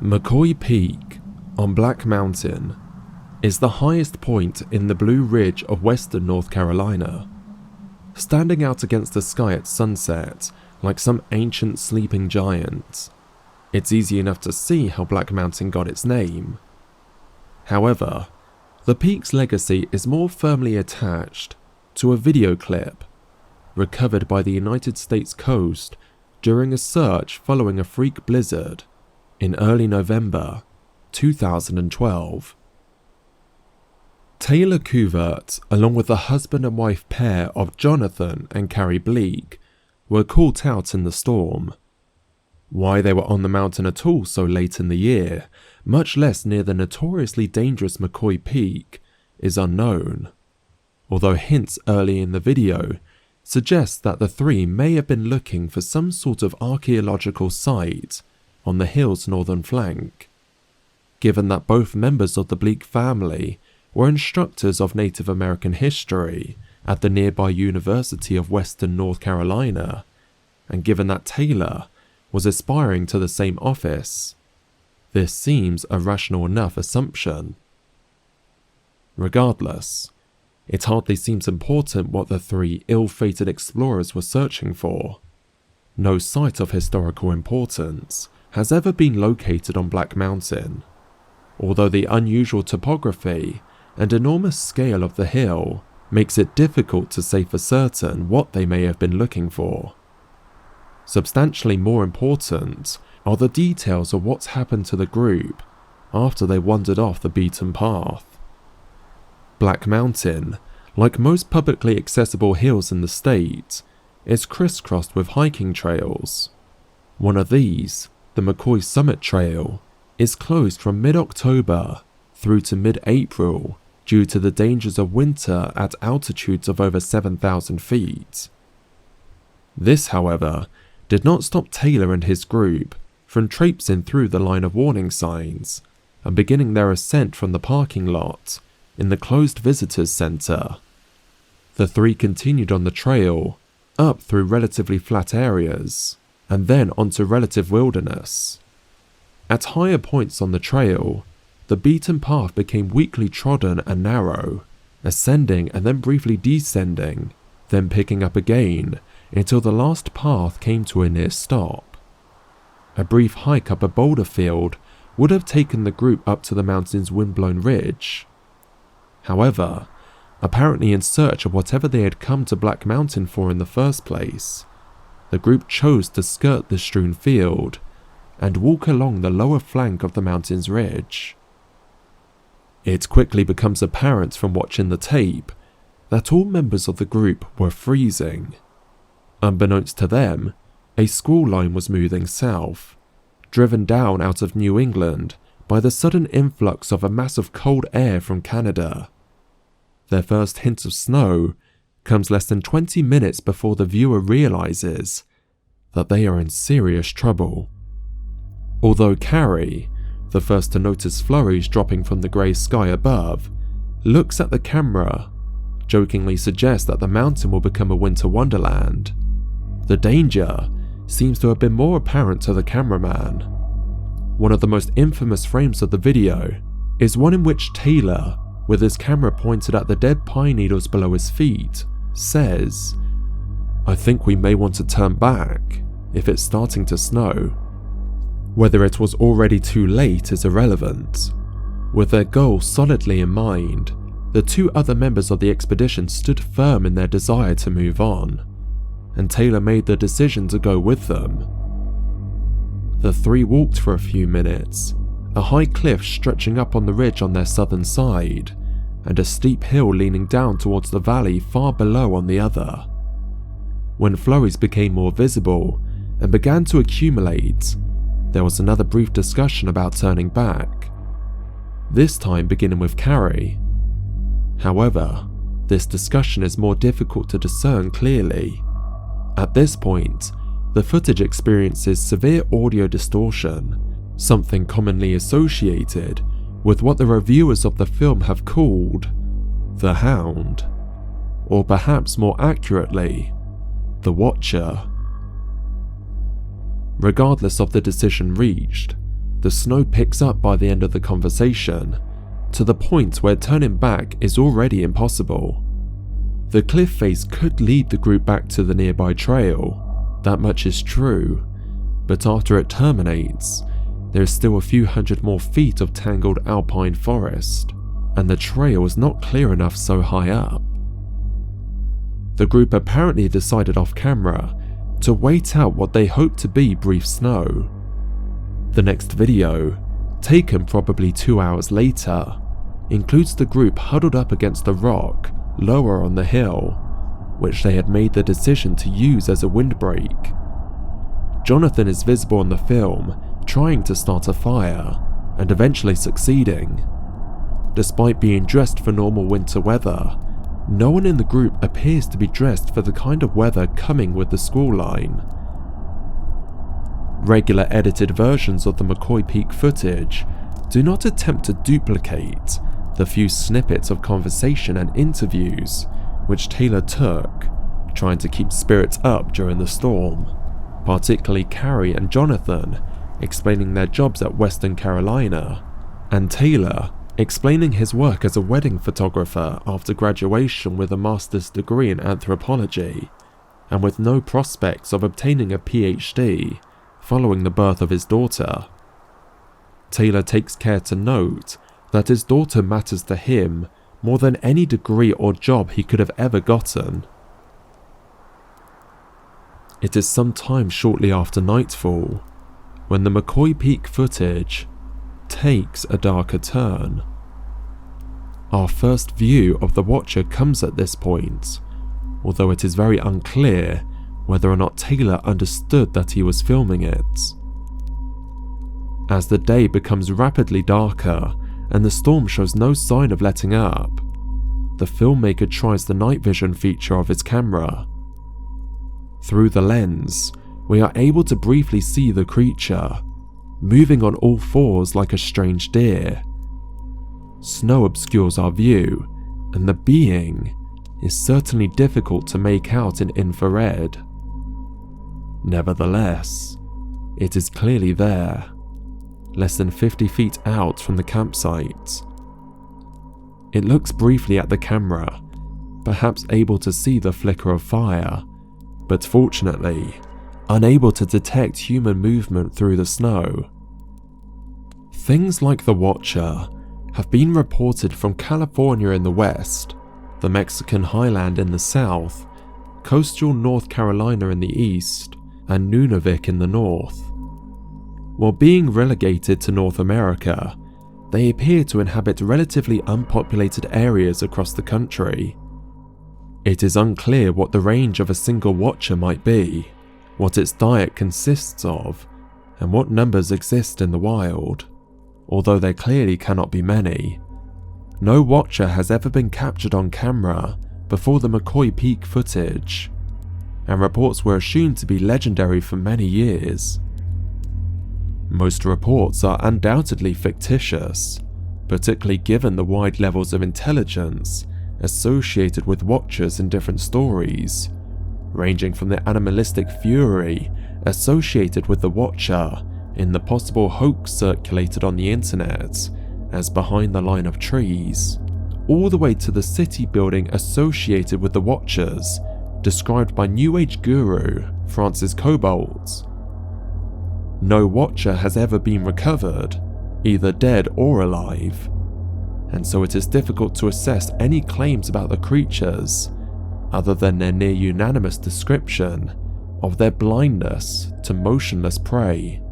McCoy Peak on Black Mountain is the highest point in the Blue Ridge of western North Carolina. Standing out against the sky at sunset like some ancient sleeping giant, it's easy enough to see how Black Mountain got its name. However, the peak's legacy is more firmly attached to a video clip recovered by the United States Coast during a search following a freak blizzard in early November 2012. Taylor Cuvert, along with the husband and wife pair of Jonathan and Carrie Bleak, were caught out in the storm. Why they were on the mountain at all so late in the year, much less near the notoriously dangerous McCoy Peak, is unknown, although hints early in the video suggest that the three may have been looking for some sort of archaeological site on the hill's northern flank. Given that both members of the Bleak family were instructors of Native American history at the nearby University of Western North Carolina, and given that Taylor was aspiring to the same office, this seems a rational enough assumption. Regardless, it hardly seems important what the three ill-fated explorers were searching for. No site of historical importance has ever been located on Black Mountain, although the unusual topography and enormous scale of the hill makes it difficult to say for certain what they may have been looking for. Substantially more important are the details of what's happened to the group after they wandered off the beaten path. Black Mountain, like most publicly accessible hills in the state, is crisscrossed with hiking trails. One of these, the McCoy Summit Trail, is closed from mid-October through to mid-April due to the dangers of winter at altitudes of over 7,000 feet. This, however, did not stop Taylor and his group from traipsing through the line of warning signs and beginning their ascent from the parking lot in the closed visitors center. The three continued on the trail, up through relatively flat areas, and then onto relative wilderness. At higher points on the trail, the beaten path became weakly trodden and narrow, ascending and then briefly descending, then picking up again until the last path came to a near stop. A brief hike up a boulder field would have taken the group up to the mountain's windblown ridge. However, apparently in search of whatever they had come to Black Mountain for in the first place, the group chose to skirt the strewn field and walk along the lower flank of the mountain's ridge. It quickly becomes apparent from watching the tape that all members of the group were freezing. Unbeknownst to them, a squall line was moving south, driven down out of New England by the sudden influx of a mass of cold air from Canada. Their first hint of snow comes less than 20 minutes before the viewer realizes that they are in serious trouble. Although Carrie, the first to notice flurries dropping from the grey sky above, looks at the camera, jokingly suggests that the mountain will become a winter wonderland, the danger seems to have been more apparent to the cameraman. One of the most infamous frames of the video is one in which Taylor, with his camera pointed at the dead pine needles below his feet, says, "I think we may want to turn back if it's starting to snow." Whether it was already too late is irrelevant. With their goal solidly in mind, the two other members of the expedition stood firm in their desire to move on, and Taylor made the decision to go with them. The three walked for a few minutes, a high cliff stretching up on the ridge on their southern side, and a steep hill leaning down towards the valley far below on the other. When flurries became more visible and began to accumulate, there was another brief discussion about turning back, this time beginning with Carrie. However, this discussion is more difficult to discern clearly. At this point, the footage experiences severe audio distortion, something commonly associated with what the reviewers of the film have called the Hound, or perhaps more accurately, the Watcher. Regardless of the decision reached, The snow picks up by the end of the conversation, to the point where turning back is already impossible. The cliff face could lead the group back to the nearby trail, that much is true, but after it terminates, there is still a few hundred more feet of tangled alpine forest, and the trail is not clear enough so high up. The group apparently decided off camera to wait out what they hoped to be brief snow. The next video, taken probably 2 hours later, includes the group huddled up against a rock lower on the hill, which they had made the decision to use as a windbreak. Jonathan is visible in the film trying to start a fire and eventually succeeding. Despite being dressed for normal winter weather, no one in the group appears to be dressed for the kind of weather coming with the squall line. Regular edited versions of the McCoy Peak footage do not attempt to duplicate the few snippets of conversation and interviews which Taylor took, trying to keep spirits up during the storm, particularly Carrie and Jonathan explaining their jobs at Western Carolina, and Taylor explaining his work as a wedding photographer after graduation with a master's degree in anthropology, and with no prospects of obtaining a PhD following the birth of his daughter. Taylor takes care to note that his daughter matters to him more than any degree or job he could have ever gotten. It is sometime shortly after nightfall when the McCoy Peak footage takes a darker turn. Our first view of the Watcher comes at this point, although it is very unclear whether or not Taylor understood that he was filming it. As the day becomes rapidly darker and the storm shows no sign of letting up, the filmmaker tries the night vision feature of his camera. Through the lens, we are able to briefly see the creature, moving on all fours like a strange deer. Snow obscures our view, and the being is certainly difficult to make out in infrared. Nevertheless, it is clearly there, less than 50 feet out from the campsite. It looks briefly at the camera, perhaps able to see the flicker of fire, but fortunately, unable to detect human movement through the snow. Things like the Watcher have been reported from California in the west, the Mexican highland in the south, coastal North Carolina in the east, and Nunavik in the north. While being relegated to North America, they appear to inhabit relatively unpopulated areas across the country. It is unclear what the range of a single Watcher might be, what its diet consists of, and what numbers exist in the wild, although there clearly cannot be many. No Watcher has ever been captured on camera before the McCoy Peak footage, and reports were assumed to be legendary for many years. Most reports are undoubtedly fictitious, particularly given the wide levels of intelligence associated with Watchers in different stories, ranging from the animalistic fury associated with the Watcher in the possible hoax circulated on the internet as behind the line of trees, all the way to the city building associated with the Watchers described by New Age guru Francis Cobalt. No Watcher has ever been recovered, either dead or alive, and so it is difficult to assess any claims about the creatures other than their near unanimous description of their blindness to motionless prey.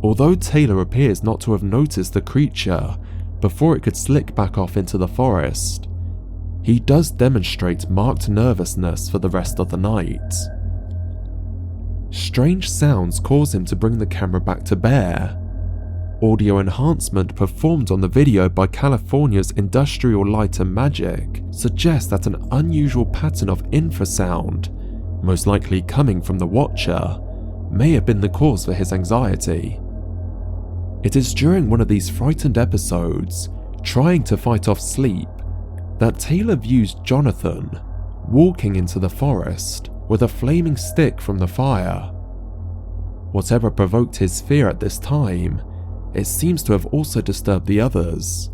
Although Taylor appears not to have noticed the creature before it could slick back off into the forest, he does demonstrate marked nervousness for the rest of the night. Strange sounds cause him to bring the camera back to bear. Audio enhancement performed on the video by California's Industrial Light and Magic suggests that an unusual pattern of infrasound, most likely coming from the Watcher, may have been the cause for his anxiety. It is during one of these frightened episodes, trying to fight off sleep, that Taylor views Jonathan walking into the forest with a flaming stick from the fire. whatever provoked his fear at this time, it seems to have also disturbed the others.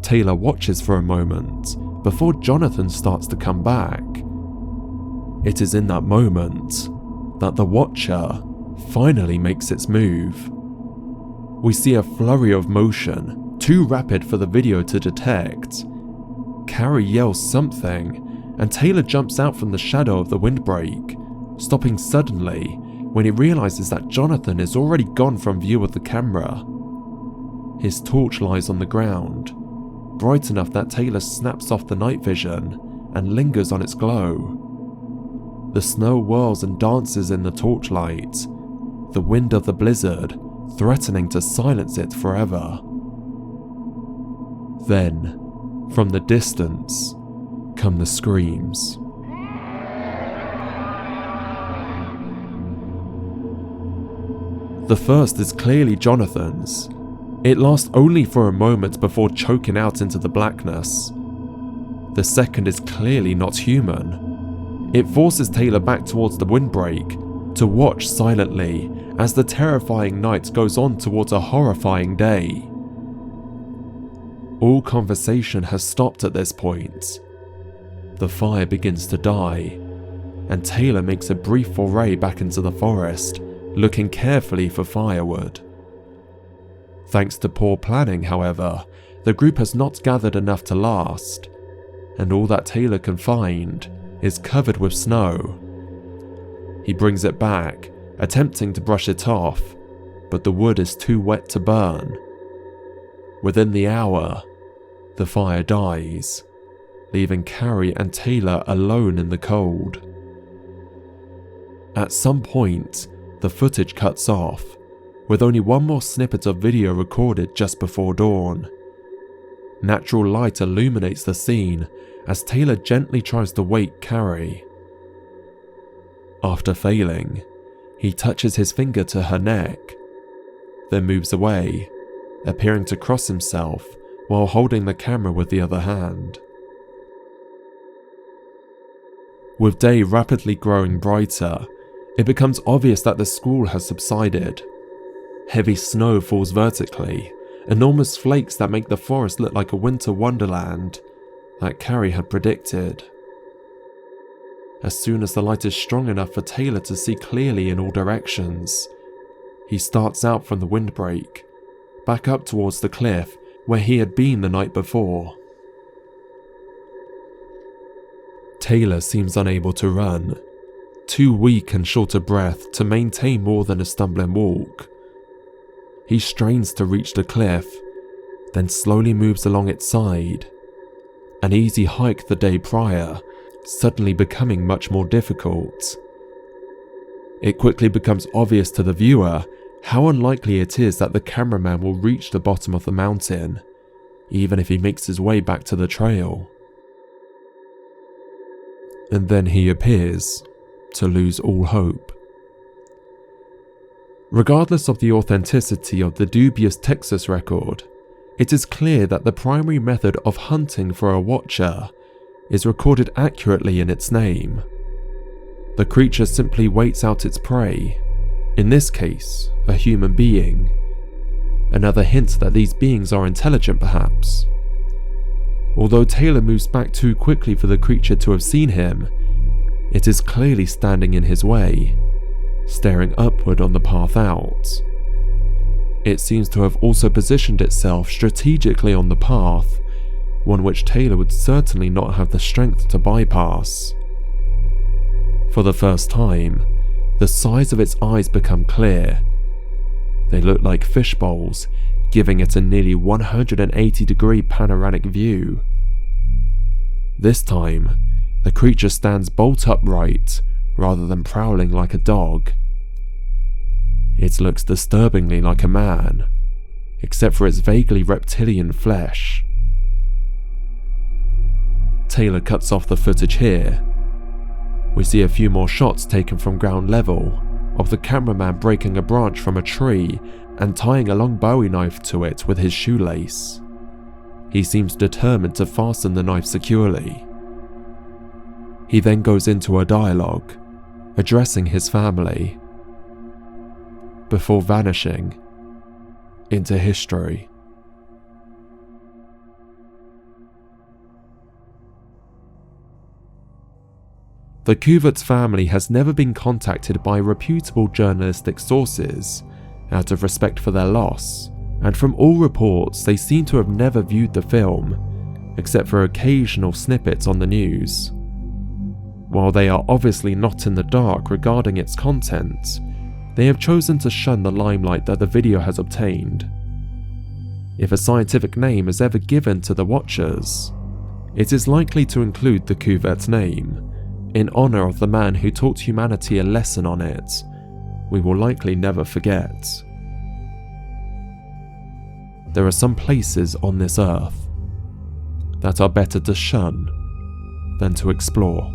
Taylor watches for a moment before Jonathan starts to come back. It is in that moment that the Watcher finally makes its move. We see a flurry of motion, too rapid for the video to detect. Carrie yells something, and Taylor jumps out from the shadow of the windbreak, stopping suddenly when he realizes that Jonathan is already gone from view of the camera. His torch lies on the ground, bright enough that Taylor snaps off the night vision and lingers on its glow. The snow whirls and dances in the torchlight, the wind of the blizzard threatening to silence it forever. Then, from the distance, come the screams. The first is clearly Jonathan's. It lasts only for a moment before choking out into the blackness. The second is clearly not human. It forces Taylor back towards the windbreak to watch silently as the terrifying night goes on towards a horrifying day. All conversation has stopped at this point. The fire begins to die, and Taylor makes a brief foray back into the forest, looking carefully for firewood. Thanks to poor planning, however, the group has not gathered enough to last, and all that Taylor can find is covered with snow. He brings it back, attempting to brush it off, but the wood is too wet to burn. Within the hour, the fire dies, leaving Carrie and Taylor alone in the cold. At some point, the footage cuts off, with only one more snippet of video recorded just before dawn. Natural light illuminates the scene as Taylor gently tries to wake Carrie. After failing, he touches his finger to her neck, then moves away, appearing to cross himself while holding the camera with the other hand. With day rapidly growing brighter, it becomes obvious that the squall has subsided. Heavy snow falls vertically, enormous flakes that make the forest look like a winter wonderland that Carrie had predicted. As soon as the light is strong enough for Taylor to see clearly in all directions, he starts out from the windbreak, back up towards the cliff where he had been the night before. Taylor seems unable to run, too weak and short of breath to maintain more than a stumbling walk. He strains to reach the cliff, then slowly moves along its side, an easy hike the day prior suddenly becoming much more difficult. It quickly becomes obvious to the viewer how unlikely it is that the cameraman will reach the bottom of the mountain, even if he makes his way back to the trail. And then he appears to lose all hope. Regardless of the authenticity of the dubious Texas record, it is clear that the primary method of hunting for a watcher is recorded accurately in its name. The creature simply waits out its prey, in this case, a human being. Another hint that these beings are intelligent, perhaps. Although Taylor moves back too quickly for the creature to have seen him, it is clearly standing in his way, staring upward on the path out. It seems to have also positioned itself strategically on the path, one which Taylor would certainly not have the strength to bypass. For the first time, the size of its eyes become clear. They look like fish bowls, giving it a nearly 180-degree panoramic view. This time, the creature stands bolt upright, rather than prowling like a dog. It looks disturbingly like a man, except for its vaguely reptilian flesh. Taylor cuts off the footage here. We see a few more shots taken from ground level, of the cameraman breaking a branch from a tree and tying a long bowie knife to it with his shoelace. He seems determined to fasten the knife securely. He then goes into a dialogue, addressing his family. before vanishing into history. The Cuvert's family has never been contacted by reputable journalistic sources out of respect for their loss, and from all reports they seem to have never viewed the film, except for occasional snippets on the news. While they are obviously not in the dark regarding its content, they have chosen to shun the limelight that the video has obtained. If a scientific name is ever given to the watchers, it is likely to include the Cuvert's name, in honor of the man who taught humanity a lesson on it we will likely never forget. There are some places on this earth that are better to shun than to explore.